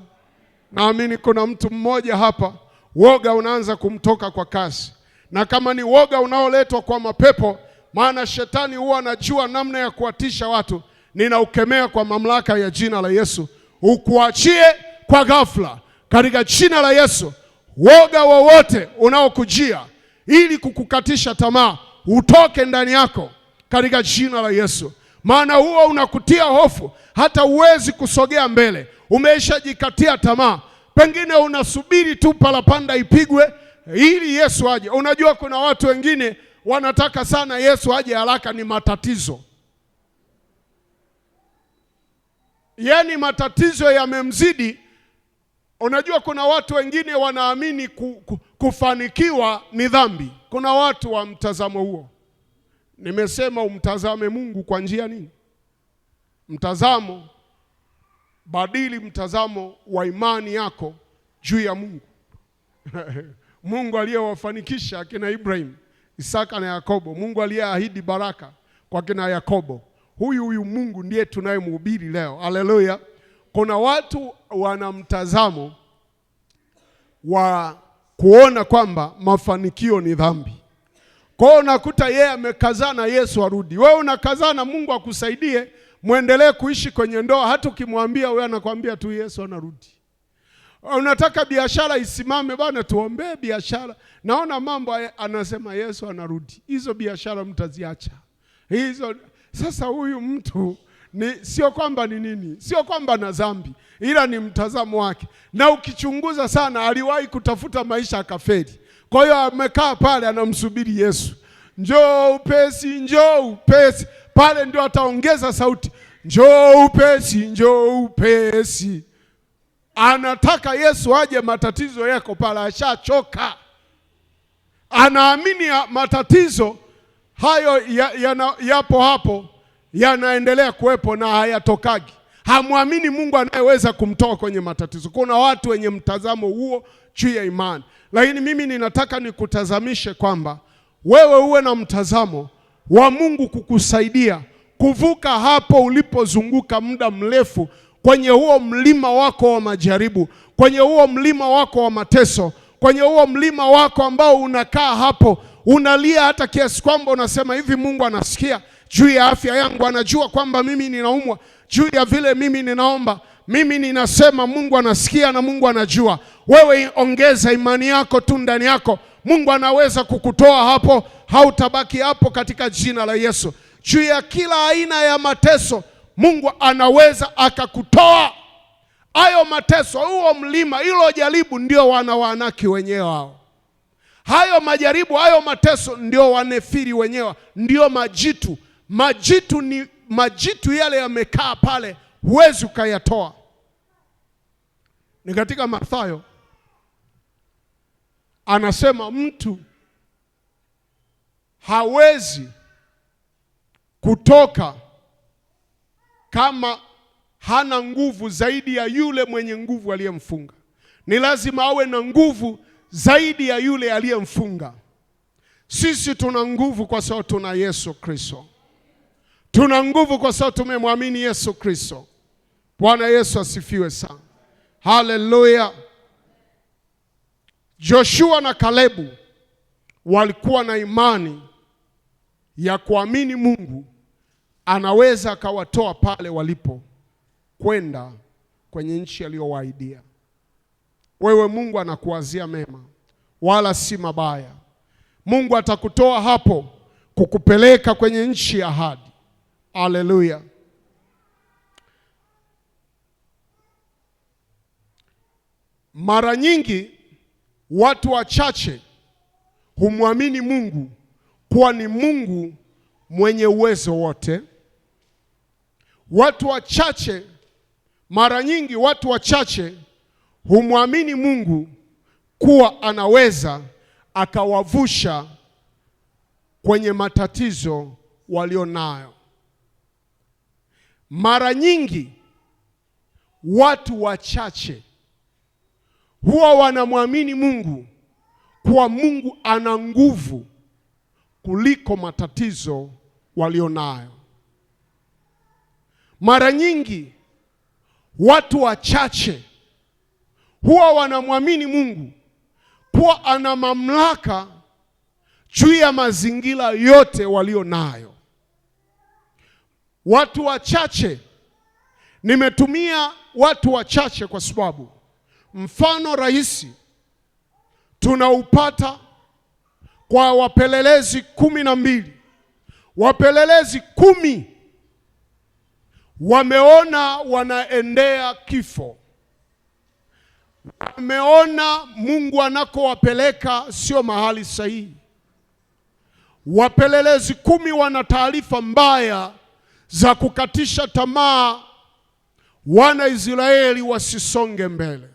Naamini kuna mtu mmoja hapa woga unaanza kumtoka kwa kasi, na kama ni woga unaoletwa kwa mapepo, maana shetani huwa anajua namna ya kuwatisha watu, ninaukemea kwa mamlaka ya jina la Yesu, ukuachie kwa ghafla katika jina la Yesu. Woga wowote unaokujia ili kukukatisha tamaa, utoke ndani yako katika jina la Yesu, maana huo unakutia hofu, hata uwezi kusogea mbele. Umeshajikatia tamaa, pengine unasubiri tu parapanda ipigwe ili Yesu aje. Unajua kuna watu wengine wanataka sana Yesu aje haraka, ni matatizo. Yaani matatizo yamemzidi. Unajua kuna watu wengine wanaamini kufanikiwa ni dhambi. Kuna watu wa mtazamo huo. Nimesema umtazame Mungu kwa njia nini? Mtazamo, badili mtazamo wa imani yako juu ya Mungu. Mungu aliyewafanikisha akina Ibrahim, Isaka na Yakobo, Mungu aliyeahidi baraka kwa kina Yakobo, huyu Mungu ndiye tunayemhubiri leo. Haleluya. Kuna watu wana mtazamo wa kuona kwamba mafanikio ni dhambi. Kwa hiyo unakuta yeye amekazana Yesu arudi, wewe unakazana Mungu akusaidie muendelee kuishi kwenye ndoa. Hata ukimwambia wewe anakuambia tu Yesu anarudi. Unataka biashara isimame, bwana tuombee biashara, naona mambo, anasema Yesu anarudi. Hizo biashara mtaziacha hizo. Sasa huyu mtu sio kwamba ni nini, sio kwamba na dhambi, ila ni mtazamo wake. Na ukichunguza sana, aliwahi kutafuta maisha akafeli. Kwa hiyo amekaa pale anamsubiri Yesu, njoo upesi, njoo upesi. Pale ndio ataongeza sauti, njoo upesi, njoo upesi. Anataka Yesu aje, matatizo yako pale, ashachoka. Anaamini matatizo hayo yapo hapo, yanaendelea kuwepo na hayatokagi. Hamwamini Mungu anayeweza kumtoa kwenye matatizo. Kuna watu wenye mtazamo huo juu ya imani. Lakini mimi ninataka nikutazamishe kwamba wewe uwe na mtazamo wa Mungu kukusaidia kuvuka hapo ulipozunguka muda mrefu, kwenye huo mlima wako wa majaribu, kwenye huo mlima wako wa mateso, kwenye huo mlima wako ambao unakaa hapo unalia hata kiasi kwamba unasema hivi, Mungu anasikia juu ya afya yangu, anajua kwamba mimi ninaumwa, juu ya vile mimi ninaomba, mimi ninasema Mungu anasikia na Mungu anajua. Wewe ongeza imani yako tu ndani yako, Mungu anaweza kukutoa hapo, hautabaki hapo katika jina la Yesu. Juu ya kila aina ya mateso, Mungu anaweza akakutoa hayo mateso, huo mlima, hilo jaribu ndio wana wa Anaki wenyewe hao. Hayo majaribu, hayo mateso ndio Wanefiri wenyewe, ndio majitu. Majitu ni majitu yale yamekaa pale, huwezi ukayatoa. Ni katika Mathayo anasema mtu hawezi kutoka kama hana nguvu zaidi ya yule mwenye nguvu aliyemfunga. Ni lazima awe na nguvu zaidi ya yule aliyemfunga. Sisi tuna nguvu kwa sababu tuna Yesu Kristo. Tuna nguvu kwa sababu tumemwamini Yesu Kristo. Bwana Yesu asifiwe sana. Haleluya. Joshua na Kalebu walikuwa na imani ya kuamini Mungu anaweza akawatoa pale walipo kwenda kwenye nchi aliyowaahidia. Wewe Mungu anakuwazia mema wala si mabaya. Mungu atakutoa hapo kukupeleka kwenye nchi ya ahadi. Haleluya. Mara nyingi watu wachache humwamini Mungu kuwa ni Mungu mwenye uwezo wote. Mara nyingi watu wachache humwamini Mungu kuwa anaweza akawavusha kwenye matatizo walionayo. Mara nyingi watu wachache huwa wanamwamini Mungu kuwa Mungu ana nguvu kuliko matatizo walionayo. Mara nyingi watu wachache huwa wanamwamini Mungu kuwa ana mamlaka juu ya mazingira yote walionayo. Watu wachache, nimetumia watu wachache kwa sababu mfano rahisi tunaupata kwa wapelelezi 12. Wapelelezi 10 wameona wanaendea kifo. Wameona Mungu anakowapeleka sio mahali sahihi. Wapelelezi 10 wana taarifa mbaya za kukatisha tamaa wana Israeli wasisonge mbele.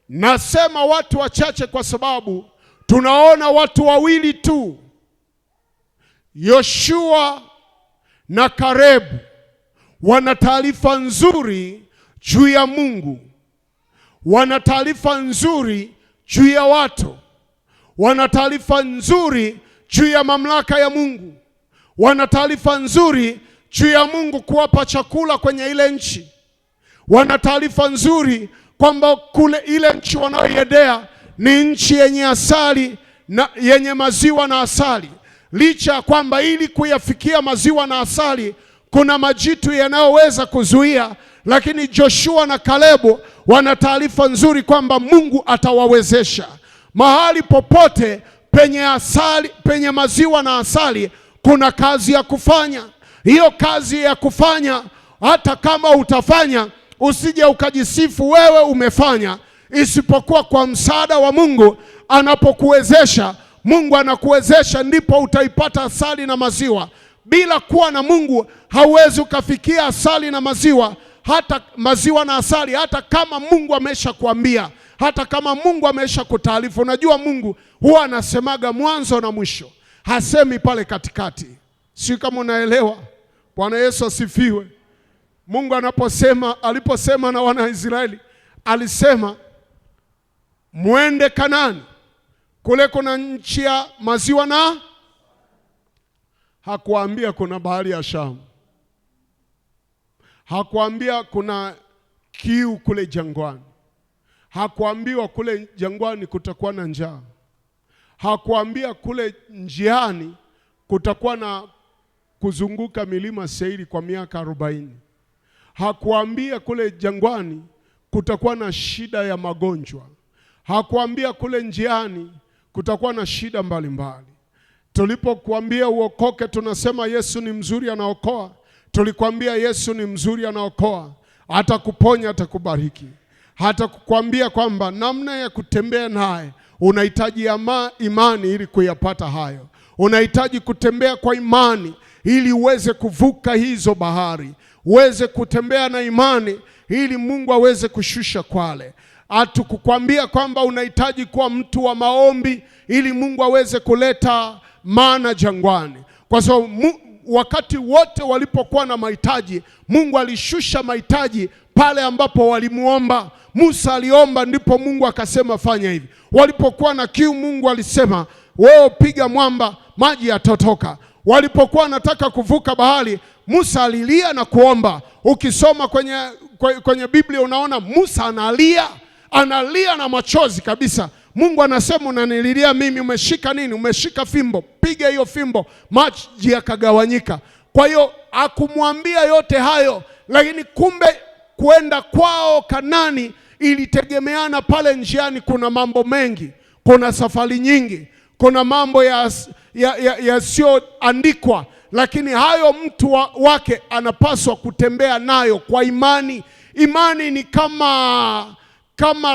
Nasema watu wachache kwa sababu tunaona watu wawili tu, Yoshua na Kalebu, wana taarifa nzuri juu ya Mungu. Wana taarifa nzuri juu ya watu. Wana taarifa nzuri juu ya mamlaka ya Mungu. Wana taarifa nzuri juu ya Mungu kuwapa chakula kwenye ile nchi. Wana taarifa nzuri kwamba kule ile nchi wanayoiendea ni nchi yenye asali na yenye maziwa na asali. Licha ya kwamba ili kuyafikia maziwa na asali kuna majitu yanayoweza kuzuia, lakini Joshua na Kalebu wana taarifa nzuri kwamba Mungu atawawezesha. Mahali popote penye asali, penye maziwa na asali, kuna kazi ya kufanya. Hiyo kazi ya kufanya, hata kama utafanya, usije ukajisifu wewe umefanya, isipokuwa kwa msaada wa Mungu. Anapokuwezesha, Mungu anakuwezesha, ndipo utaipata asali na maziwa. Bila kuwa na Mungu hauwezi ukafikia asali na maziwa, hata maziwa na asali, hata kama Mungu amesha kuambia, hata kama Mungu amesha kutaarifu. Unajua Mungu huwa anasemaga mwanzo na mwisho, hasemi pale katikati. Si kama unaelewa? Bwana Yesu asifiwe. Mungu aliposema na wana Israeli, alisema muende Kanaani, kule kuna nchi ya maziwa na, hakuambia kuna bahari ya Shamu. Hakuambia kuna kiu kule jangwani. Hakuambiwa kule jangwani kutakuwa na njaa. Hakuambia kule njiani kutakuwa na kuzunguka milima Seiri kwa miaka 40. Hakuambia kule jangwani kutakuwa na shida ya magonjwa. Hakuambia kule njiani kutakuwa na shida mbalimbali. Tulipokuambia uokoke, tunasema Yesu ni mzuri anaokoa. Tulikwambia Yesu ni mzuri anaokoa, atakuponya, atakubariki. Hata kukwambia kwamba namna ya kutembea naye unahitaji imani ili kuyapata hayo. Unahitaji kutembea kwa imani ili uweze kuvuka hizo bahari. Uweze kutembea na imani ili Mungu aweze kushusha kwale. Hatukukwambia kwamba unahitaji kuwa mtu wa maombi ili Mungu aweze kuleta mana jangwani. Kwa sababu wakati wote walipokuwa na mahitaji, Mungu alishusha mahitaji pale ambapo walimuomba. Musa aliomba, ndipo Mungu akasema fanya hivi. Walipokuwa na kiu, Mungu alisema wewe piga mwamba, maji yatotoka. Walipokuwa nataka kuvuka bahari, Musa alilia na kuomba. Ukisoma kwenye Biblia unaona Musa analia na machozi kabisa. Mungu anasema unanililia mimi, umeshika nini? Umeshika fimbo, piga hiyo fimbo, maji yakagawanyika. Kwa hiyo akumwambia yote hayo, lakini kumbe kwenda kwao Kanani ilitegemeana pale njiani. Kuna mambo mengi, kuna safari nyingi, kuna mambo yasiyoandikwa, lakini hayo mtu wake anapaswa kutembea nayo kwa imani. Imani ni kama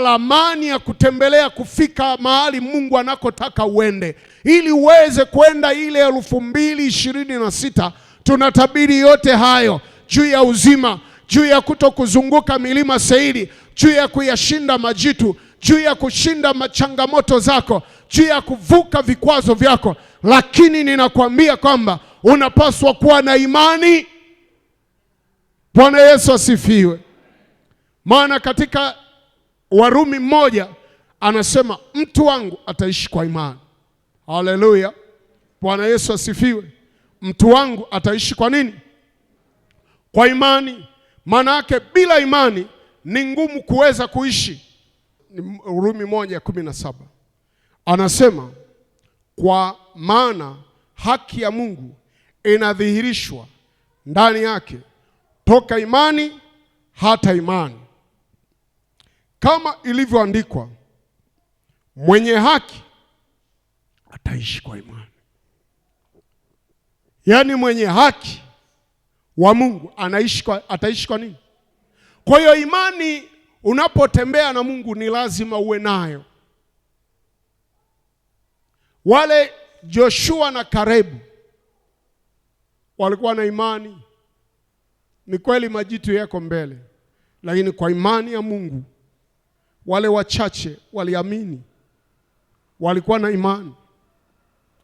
ramani ya kutembelea kufika mahali Mungu anakotaka uende. Ili uweze kwenda ile 2026, tunatabiri yote hayo juu ya uzima, juu ya kutokuzunguka milima Seiri, juu ya kuyashinda majitu, juu ya kushinda changamoto zako, juu ya kuvuka vikwazo vyako. Lakini ninakwambia kwamba unapaswa kuwa na imani. Bwana Yesu asifiwe. Maana katika Warumi 1 anasema mtu wangu ataishi kwa imani. Haleluya. Bwana Yesu asifiwe. Mtu wangu ataishi kwa nini? Kwa imani. Maana yake bila imani ni ngumu kuweza kuishi. Warumi 1:17 anasema kwa maana haki ya Mungu inadhihirishwa ndani yake toka imani hata imani, kama ilivyoandikwa, mwenye haki ataishi kwa imani. Yaani mwenye haki wa Mungu ataishi kwa nini? Kwa hiyo imani, unapotembea na Mungu ni lazima uwe nayo. Wale Joshua na Kalebu walikuwa na imani. Ni kweli majitu yako mbele, lakini kwa imani ya Mungu wale wachache waliamini, walikuwa na imani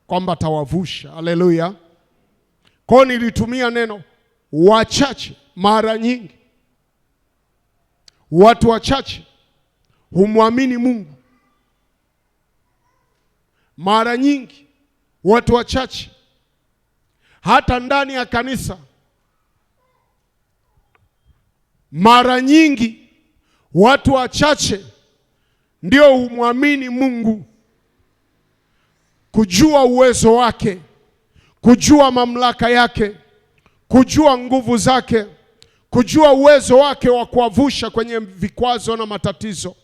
kwamba atawavusha. Haleluya. Kwa nilitumia neno wachache mara nyingi. Watu wachache humwamini Mungu. Mara nyingi watu wachache, hata ndani ya kanisa, mara nyingi watu wachache ndio humwamini Mungu, kujua uwezo wake, kujua mamlaka yake, kujua nguvu zake, kujua uwezo wake wa kuwavusha kwenye vikwazo na matatizo.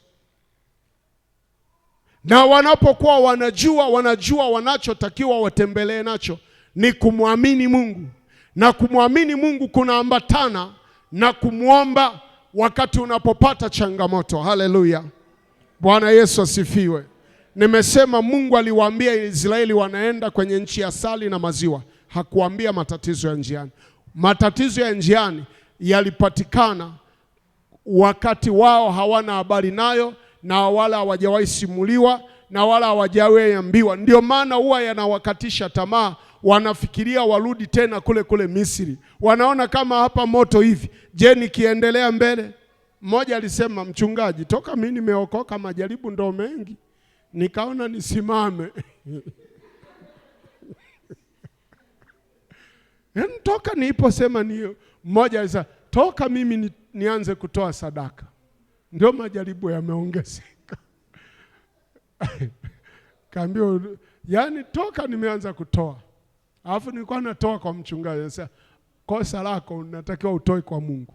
Na wanapokuwa wanajua wanachotakiwa watembelee nacho ni kumwamini Mungu. Na kumwamini Mungu kunaambatana na kumwomba wakati unapopata changamoto. Haleluya. Bwana Yesu asifiwe. Nimesema Mungu aliwaambia Israeli wanaenda kwenye nchi ya asali na maziwa. Hakuambia matatizo ya njiani. Matatizo ya njiani yalipatikana wakati wao hawana habari nayo, na wala hawajawahi simuliwa, na wala hawajawahi ambiwa. Ndio maana huwa yanawakatisha tamaa. Wanafikiria warudi tena kule Misri. Wanaona kama hapa moto hivi, je, nikiendelea mbele? Mmoja alisema, mchungaji, toka mimi nimeokoka majaribu ndo mengi, nikaona nisimame. Toka niliposema ni mmoja alisema, toka mimi nianze kutoa sadaka ndio majaribu yameongezeka. Kaambia, yani toka nimeanza kutoa. Alafu nilikuwa natoa kwa mchungaji, sasa kosa lako unatakiwa utoe kwa Mungu.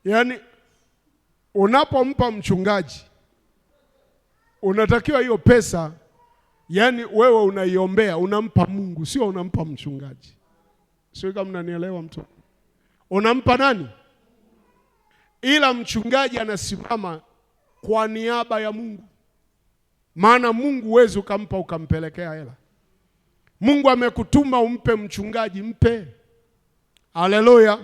Yani unapompa mchungaji unatakiwa hiyo pesa, yani wewe unaiombea, unampa Mungu, sio unampa mchungaji. Sio kama mnanielewa mtu. Unampa nani? Ila mchungaji anasimama kwa niaba ya Mungu. Maana Mungu huwezi ukampa ukampelekea hela. Mungu amekutuma umpe mchungaji, mpe. Haleluya.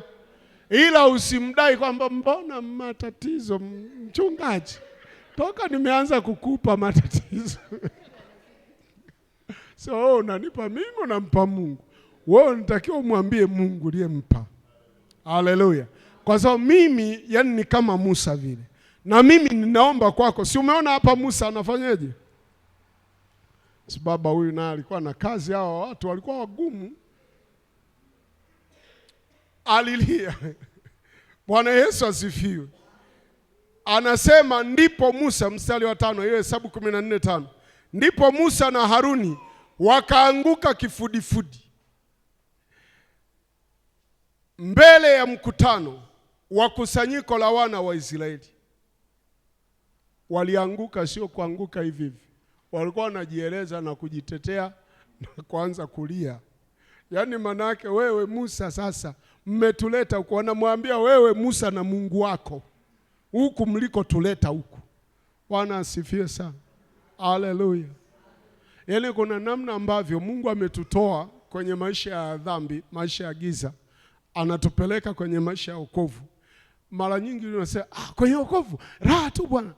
Ila usimdai kwamba mbona matatizo mchungaji, toka nimeanza kukupa matatizo. So unanipa mimi, unampa Mungu. Wewe unatakiwa umwambie Mungu aliyempa. Haleluya. Kwa sababu mimi yani ni kama Musa vile. Na mimi ninaomba kwako. Si umeona hapa Musa anafanyaje? Si baba huyu naye alikuwa na kazi, hao watu walikuwa wagumu. Alilia. Bwana Yesu asifiwe. anasema ndipo Musa, mstari wa 5, hiyo Hesabu 14:5. Ndipo Musa na Haruni wakaanguka kifudifudi mbele ya mkutano wa kusanyiko la wana wa Israeli. Walianguka, sio kuanguka hivi hivi. Walikuwa wanajieleza na kujitetea na kuanza kulia. Yaani manake wewe Musa sasa mmetuleta huko, wanamwambia wewe Musa na Mungu wako huku mliko tuleta huku. Bwana asifiwe sana. Haleluya. Yaani kuna namna ambavyo Mungu ametutoa kwenye maisha ya dhambi, maisha ya giza, anatupeleka kwenye maisha ya wokovu. Mara nyingi unasema kwenye wokovu raha tu bwana.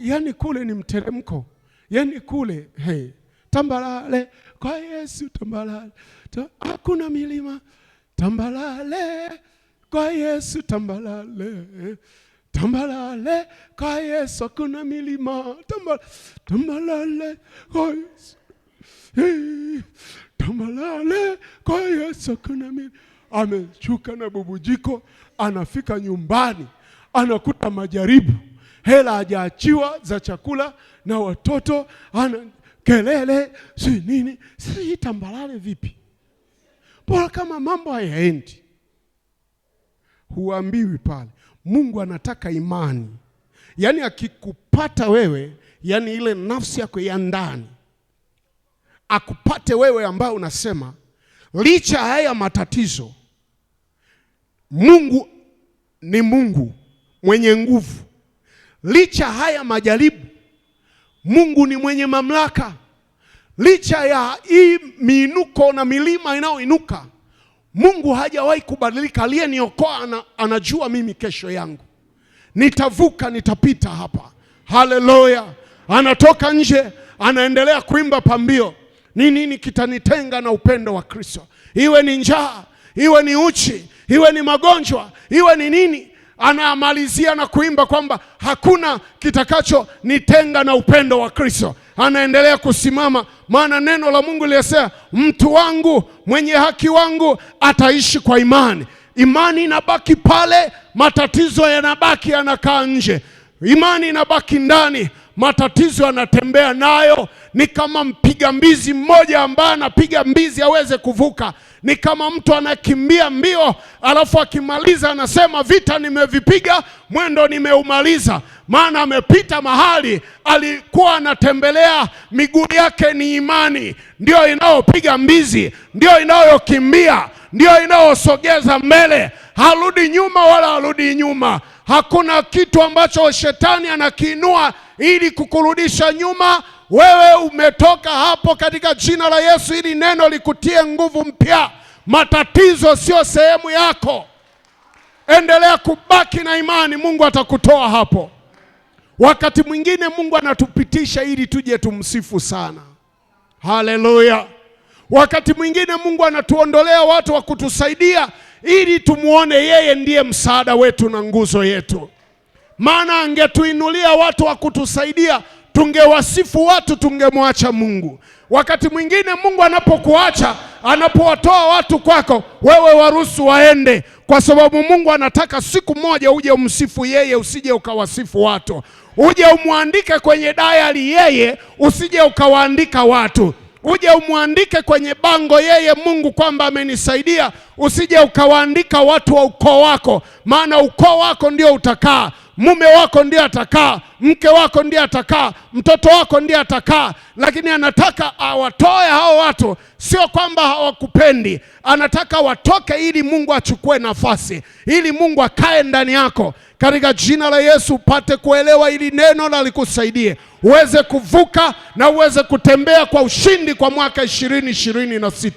Yaani kule ni mteremko. Yaani kule tambalale kwa Yesu, tambalale. Hakuna milima. Tambalale kwa Yesu, tambalale. Tambalale kwa Yesu, hakuna milima. Tambalale kwa Yesu. Tambalale kwa Yesu, hakuna milima. Ameshuka na bubujiko, anafika nyumbani, anakuta majaribu. Hela hajaachiwa za chakula na watoto, ana kelele, si nini. Si tambalale vipi? Bora kama mambo hayaendi. Huambiwi pale. Mungu anataka imani. Yaani akikupata wewe, yaani ile nafsi yako ya ndani, akupate wewe ambao unasema licha haya matatizo, Mungu ni Mungu mwenye nguvu. Licha haya majaribu, Mungu ni mwenye mamlaka. Licha ya hii miinuko na milima inayoinuka, Mungu hajawahi kubadilika. Aliyeniokoa anajua mimi kesho yangu. Nitavuka, nitapita hapa. Haleluya. Anatoka nje, anaendelea kuimba pambio. Ni nini kitanitenga na upendo wa Kristo? Iwe ni njaa, iwe ni uchi, iwe ni magonjwa, iwe ni nini. Anamalizia na kuimba kwamba hakuna kitakacho nitenga na upendo wa Kristo. Anaendelea kusimama, maana neno la Mungu linasema mtu wangu mwenye haki wangu ataishi kwa imani. Imani inabaki pale, matatizo yanabaki yanakaa nje. Imani inabaki ndani, matatizo yanatembea nayo. Ni kama mpiga mbizi mmoja ambaye anapiga mbizi aweze kuvuka. Ni kama mtu anakimbia mbio, alafu akimaliza anasema vita nimevipiga, mwendo nimeumaliza. Maana amepita mahali alikuwa anatembelea, miguu yake ni imani. Ndio inayopiga mbizi, ndio inayokimbia, ndio inayosogeza mbele. Harudi nyuma wala harudi nyuma. Hakuna kitu ambacho shetani anakiinua ili kukurudisha nyuma. Wewe umetoka hapo katika jina la Yesu, ili neno likutie nguvu mpya. Matatizo sio sehemu yako. Endelea kubaki na imani, Mungu atakutoa hapo. Wakati mwingine Mungu anatupitisha ili tuje tumsifu sana. Haleluya. Wakati mwingine Mungu anatuondolea watu wa kutusaidia ili tumuone yeye ndiye msaada wetu na nguzo yetu. Maana angetuinulia watu wa kutusaidia, tungewasifu watu, tungemwacha Mungu. Wakati mwingine Mungu anapokuacha, anapowatoa watu kwako, wewe waruhusu waende, kwa sababu Mungu anataka siku moja uje umsifu yeye, usije ukawasifu watu. Uje umuandike kwenye diary yeye, usije ukawaandika watu. Uje umuandike kwenye bango yeye Mungu kwamba amenisaidia, usije ukawaandika watu wa ukoo wako. Maana ukoo wako ndio utakaa, mume wako ndio atakaa, mke wako ndio atakaa, mtoto wako ndio atakaa. Lakini anataka awatoe hao watu, sio kwamba hawakupendi. Anataka watoke ili Mungu achukue nafasi, ili Mungu akae ndani yako. Katika jina la Yesu upate kuelewa ili neno na likusaidie uweze kuvuka na uweze kutembea kwa ushindi kwa mwaka 2026.